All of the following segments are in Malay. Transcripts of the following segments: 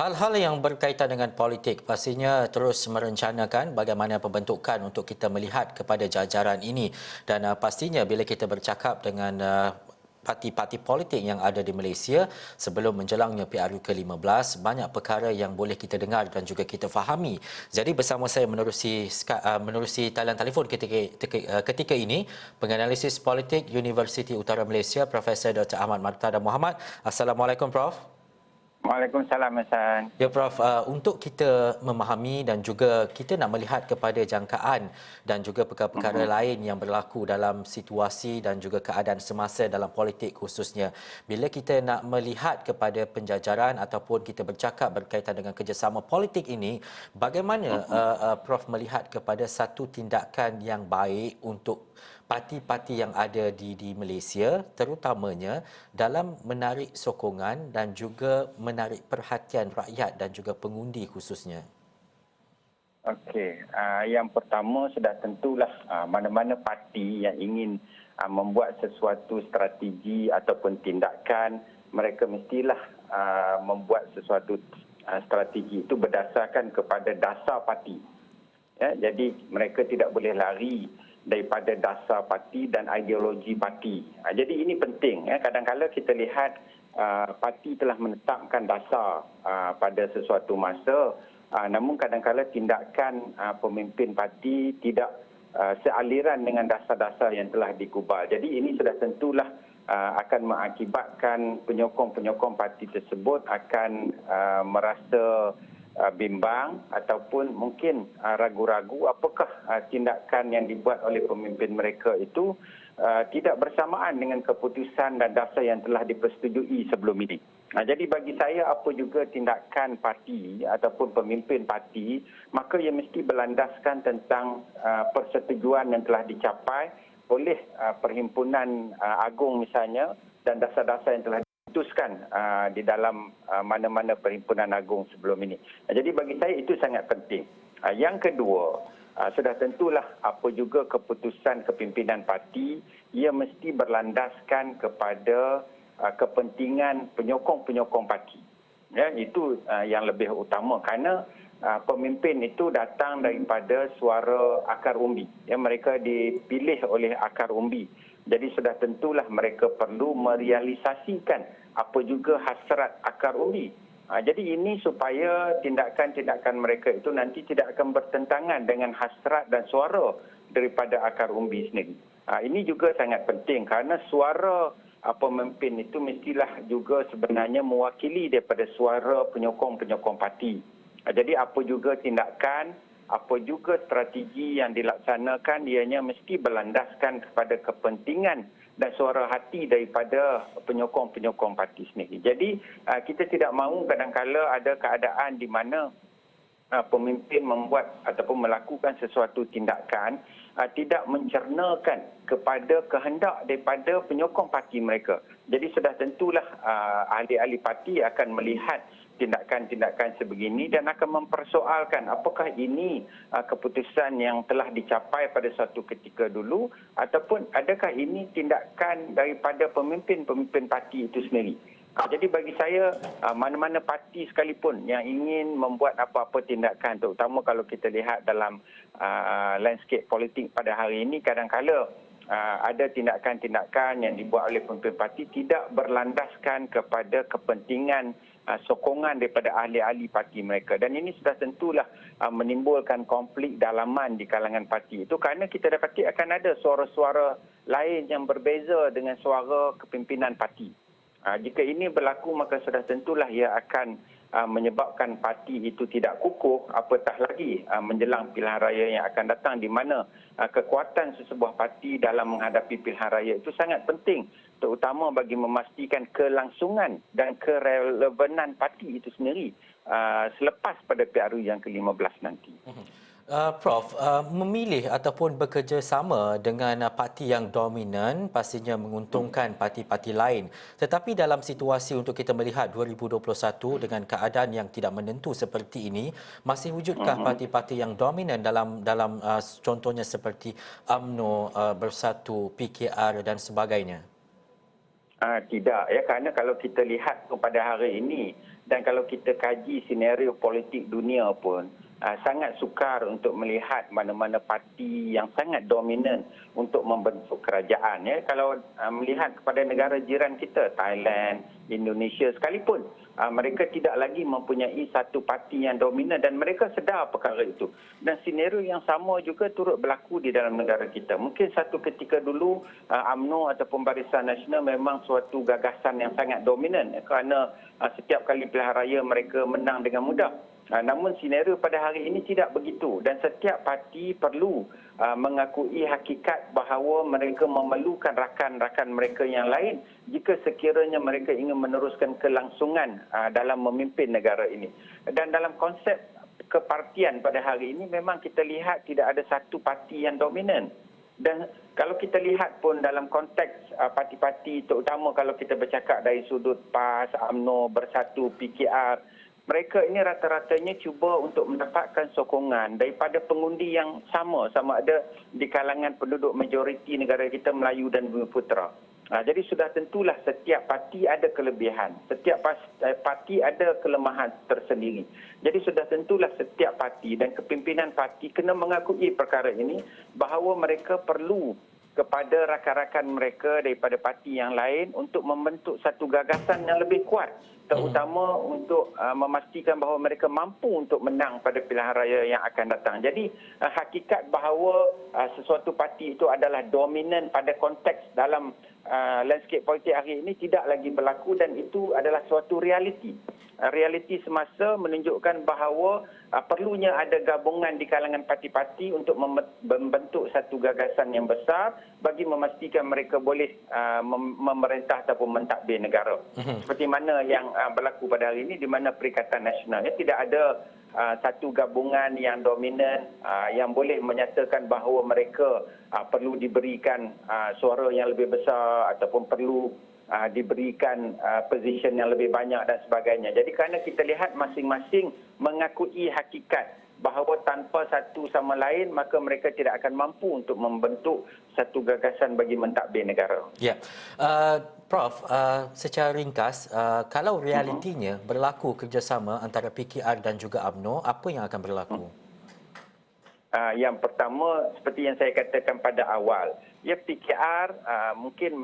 Hal-hal yang berkaitan dengan politik pastinya terus merencanakan bagaimana pembentukan untuk kita melihat kepada jajaran ini dan pastinya bila kita bercakap dengan parti-parti politik yang ada di Malaysia sebelum menjelangnya PRU ke-15 banyak perkara yang boleh kita dengar dan juga kita fahami. Jadi bersama saya menerusi talian telefon ketika ini penganalisis politik Universiti Utara Malaysia Profesor Dr. Ahmad Martada Muhammad. Assalamualaikum Prof. Waalaikumsalam, Hasan. Ya Prof, untuk kita memahami dan juga kita nak melihat kepada jangkaan dan juga perkara-perkara lain yang berlaku dalam situasi dan juga keadaan semasa dalam politik khususnya. Bila kita nak melihat kepada penjajaran ataupun kita bercakap berkaitan dengan kerjasama politik ini, bagaimana Prof melihat kepada satu tindakan yang baik untuk parti-parti yang ada di Malaysia terutamanya dalam menarik sokongan dan juga menarik perhatian rakyat dan juga pengundi khususnya? Okey, yang pertama sudah tentulah mana-mana parti yang ingin membuat sesuatu strategi ataupun tindakan, mereka mestilah membuat sesuatu strategi itu berdasarkan kepada dasar parti. Ya, jadi mereka tidak boleh lari daripada dasar parti dan ideologi parti. Jadi ini penting. Ya. Kadang-kadang kita lihat parti telah menetapkan dasar pada sesuatu masa, namun kadang-kadang tindakan pemimpin parti tidak sealiran dengan dasar-dasar yang telah dikubal. Jadi ini sudah tentulah akan mengakibatkan penyokong-penyokong parti tersebut akan merasa bimbang ataupun mungkin ragu-ragu apakah tindakan yang dibuat oleh pemimpin mereka itu tidak bersamaan dengan keputusan dan dasar yang telah dipersetujui sebelum ini. Jadi bagi saya apa juga tindakan parti ataupun pemimpin parti, maka ia mesti berlandaskan tentang persetujuan yang telah dicapai oleh Perhimpunan Agung misalnya dan dasar-dasar yang telah diputuskan di dalam mana-mana Perhimpunan Agung sebelum ini. Jadi bagi saya itu sangat penting. Yang kedua, sudah tentulah apa juga keputusan kepimpinan parti, ia mesti berlandaskan kepada kepentingan penyokong-penyokong parti. Ya, itu yang lebih utama kerana pemimpin itu datang daripada suara akar umbi. Ya, mereka dipilih oleh akar umbi. Jadi sudah tentulah mereka perlu merealisasikan apa juga hasrat akar umbi. Jadi ini supaya tindakan-tindakan mereka itu nanti tidak akan bertentangan dengan hasrat dan suara daripada akar umbi sendiri. Ini juga sangat penting kerana suara pemimpin itu mestilah juga sebenarnya mewakili daripada suara penyokong-penyokong parti. Jadi apa juga tindakan, apa juga strategi yang dilaksanakan, ianya mesti berlandaskan kepada kepentingan dan suara hati daripada penyokong-penyokong parti sendiri. Jadi kita tidak mahu kadang-kala ada keadaan di mana pemimpin membuat ataupun melakukan sesuatu tindakan tidak mencernakan kepada kehendak daripada penyokong parti mereka. Jadi sudah tentulah ahli-ahli parti akan melihat tindakan-tindakan sebegini dan akan mempersoalkan apakah ini keputusan yang telah dicapai pada suatu ketika dulu ataupun adakah ini tindakan daripada pemimpin-pemimpin parti itu sendiri. Jadi bagi saya mana-mana parti sekalipun yang ingin membuat apa-apa tindakan, terutama kalau kita lihat dalam landscape politik pada hari ini, kadang-kala ada tindakan-tindakan yang dibuat oleh pemimpin parti tidak berlandaskan kepada kepentingan sokongan daripada ahli-ahli parti mereka. Dan ini sudah tentulah menimbulkan konflik dalaman di kalangan parti itu kerana kita dapati akan ada suara-suara lain yang berbeza dengan suara kepimpinan parti. Jika ini berlaku maka sudah tentulah ia akan menyebabkan parti itu tidak kukuh, apatah lagi menjelang pilihan raya yang akan datang di mana kekuatan sesebuah parti dalam menghadapi pilihan raya itu sangat penting, terutama bagi memastikan kelangsungan dan kerelevanan parti itu sendiri selepas pada PRU yang ke-15 nanti. Prof, memilih ataupun bekerjasama dengan parti yang dominan pastinya menguntungkan parti-parti lain. Tetapi dalam situasi untuk kita melihat 2021 dengan keadaan yang tidak menentu seperti ini, masih wujudkah parti-parti yang dominan dalam contohnya seperti UMNO, Bersatu, PKR dan sebagainya? Tidak, ya, kerana kalau kita lihat pada hari ini dan kalau kita kaji senario politik dunia pun, sangat sukar untuk melihat mana-mana parti yang sangat dominan untuk membentuk kerajaan. Ya. Kalau melihat kepada negara jiran kita, Thailand, Indonesia sekalipun, mereka tidak lagi mempunyai satu parti yang dominan dan mereka sedar perkara itu. Dan senario yang sama juga turut berlaku di dalam negara kita. Mungkin satu ketika dulu UMNO ataupun Barisan Nasional memang suatu gagasan yang sangat dominan kerana setiap kali pilihan raya mereka menang dengan mudah. Namun senario pada hari ini tidak begitu dan setiap parti perlu mengakui hakikat bahawa mereka memerlukan rakan-rakan mereka yang lain jika sekiranya mereka ingin meneruskan kelangsungan dalam memimpin negara ini. Dan dalam konsep kepartian pada hari ini memang kita lihat tidak ada satu parti yang dominan. Dan kalau kita lihat pun dalam konteks parti-parti, terutama kalau kita bercakap dari sudut PAS, UMNO, Bersatu, PKR, mereka ini rata-ratanya cuba untuk mendapatkan sokongan daripada pengundi yang sama ada di kalangan penduduk majoriti negara kita Melayu dan Bumiputera. Jadi sudah tentulah setiap parti ada kelebihan, setiap parti ada kelemahan tersendiri. Jadi sudah tentulah setiap parti dan kepimpinan parti kena mengakui perkara ini bahawa mereka perlu kepada rakan-rakan mereka daripada parti yang lain untuk membentuk satu gagasan yang lebih kuat, terutama untuk memastikan bahawa mereka mampu untuk menang pada pilihan raya yang akan datang. Jadi hakikat bahawa sesuatu parti itu adalah dominan pada konteks dalam landscape politik hari ini tidak lagi berlaku dan itu adalah suatu realiti. Realiti semasa menunjukkan bahawa perlunya ada gabungan di kalangan parti-parti untuk membentuk satu gagasan yang besar bagi memastikan mereka boleh memerintah ataupun mentadbir negara. Seperti mana yang berlaku pada hari ini di mana Perikatan Nasional tidak ada satu gabungan yang dominan yang boleh menyatakan bahawa mereka perlu diberikan suara yang lebih besar ataupun perlu diberikan position yang lebih banyak dan sebagainya. Jadi kerana kita lihat masing-masing mengakui hakikat bahawa tanpa satu sama lain maka mereka tidak akan mampu untuk membentuk satu gagasan bagi mentadbir negara. Ya, Prof, secara ringkas, kalau realitinya berlaku kerjasama antara PKR dan juga UMNO, apa yang akan berlaku? Yang pertama, seperti yang saya katakan pada awal, ya PKR mungkin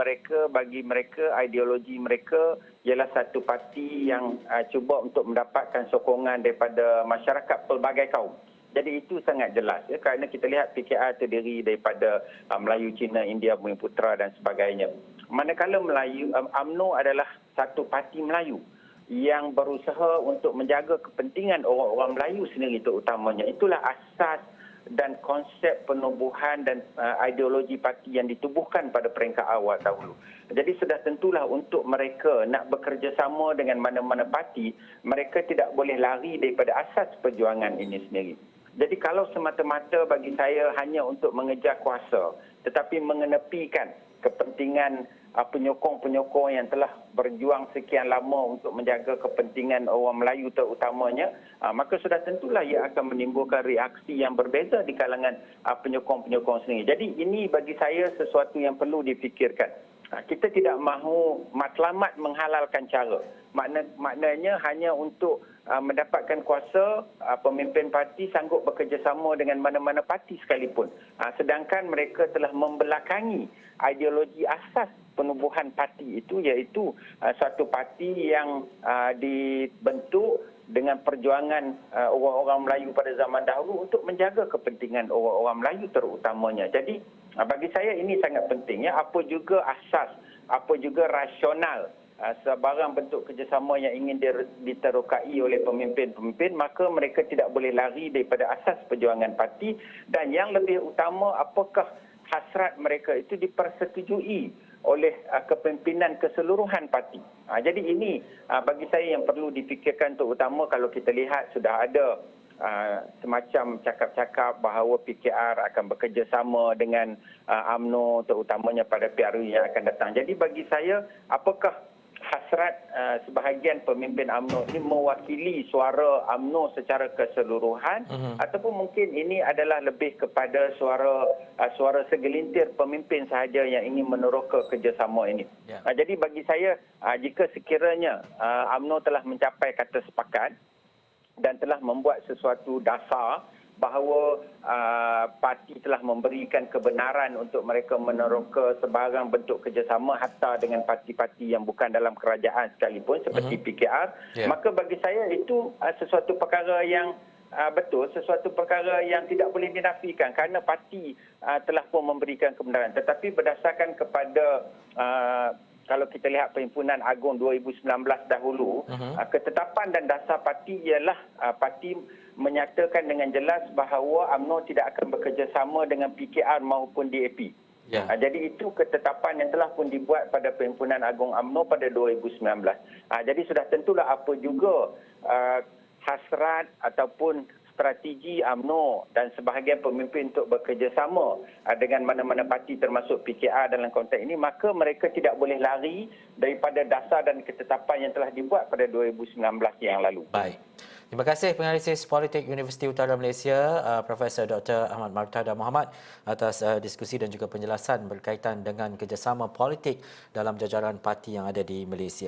bagi mereka ideologi mereka ialah satu parti yang cuba untuk mendapatkan sokongan daripada masyarakat pelbagai kaum. Jadi itu sangat jelas ya, kerana kita lihat PKR terdiri daripada Melayu, Cina, India, Bumiputera dan sebagainya. Manakala UMNO adalah satu parti Melayu yang berusaha untuk menjaga kepentingan orang-orang Melayu sendiri terutamanya. Itulah asas dan konsep penubuhan dan ideologi parti yang ditubuhkan pada peringkat awal dahulu. Jadi sudah tentulah untuk mereka nak bekerjasama dengan mana-mana parti, mereka tidak boleh lari daripada asas perjuangan ini sendiri. Jadi kalau semata-mata bagi saya hanya untuk mengejar kuasa, tetapi mengenepikan kepentingan penyokong-penyokong yang telah berjuang sekian lama untuk menjaga kepentingan orang Melayu terutamanya, maka sudah tentulah ia akan menimbulkan reaksi yang berbeza di kalangan penyokong-penyokong sendiri. Jadi ini bagi saya sesuatu yang perlu difikirkan. Kita tidak mahu matlamat menghalalkan cara. Maknanya hanya untuk mendapatkan kuasa, pemimpin parti sanggup bekerjasama dengan mana-mana parti sekalipun. Sedangkan mereka telah membelakangi ideologi asas penubuhan parti itu, iaitu satu parti yang dibentuk dengan perjuangan orang-orang Melayu pada zaman dahulu untuk menjaga kepentingan orang-orang Melayu terutamanya. Jadi bagi saya ini sangat penting ya, apa juga asas, apa juga rasional sebarang bentuk kerjasama yang ingin diterokai oleh pemimpin-pemimpin, maka mereka tidak boleh lari daripada asas perjuangan parti, dan yang lebih utama apakah hasrat mereka itu dipersetujui oleh kepimpinan keseluruhan parti. Jadi ini bagi saya yang perlu difikirkan, terutama kalau kita lihat sudah ada semacam cakap-cakap bahawa PKR akan bekerjasama dengan UMNO terutamanya pada PRU yang akan datang. Jadi bagi saya, apakah hasrat sebahagian pemimpin UMNO ini mewakili suara UMNO secara keseluruhan ataupun mungkin ini adalah lebih kepada suara segelintir pemimpin sahaja yang ingin meneroka kerjasama ini. Ya. Jadi bagi saya jika sekiranya UMNO telah mencapai kata sepakat dan telah membuat sesuatu dasar bahawa parti telah memberikan kebenaran untuk mereka meneroka sebarang bentuk kerjasama hatta dengan parti-parti yang bukan dalam kerajaan sekalipun seperti PKR, maka bagi saya itu sesuatu perkara yang betul, sesuatu perkara yang tidak boleh dinafikan kerana parti telah pun memberikan kebenaran. Tetapi berdasarkan kepada kalau kita lihat Perhimpunan Agung 2019 dahulu, ketetapan dan dasar parti ialah parti menyatakan dengan jelas bahawa UMNO tidak akan bekerjasama dengan PKR maupun DAP. Ya. Jadi itu ketetapan yang telah pun dibuat pada Perhimpunan Agung UMNO pada 2019. Jadi sudah tentulah apa juga hasrat ataupun strategi UMNO dan sebahagian pemimpin untuk bekerjasama dengan mana-mana parti termasuk PKR dalam konteks ini, maka mereka tidak boleh lari daripada dasar dan ketetapan yang telah dibuat pada 2019 yang lalu. Baik. Terima kasih penganalisis politik Universiti Utara Malaysia, Profesor Dr. Ahmad Martada Mohamad atas diskusi dan juga penjelasan berkaitan dengan kerjasama politik dalam jajaran parti yang ada di Malaysia.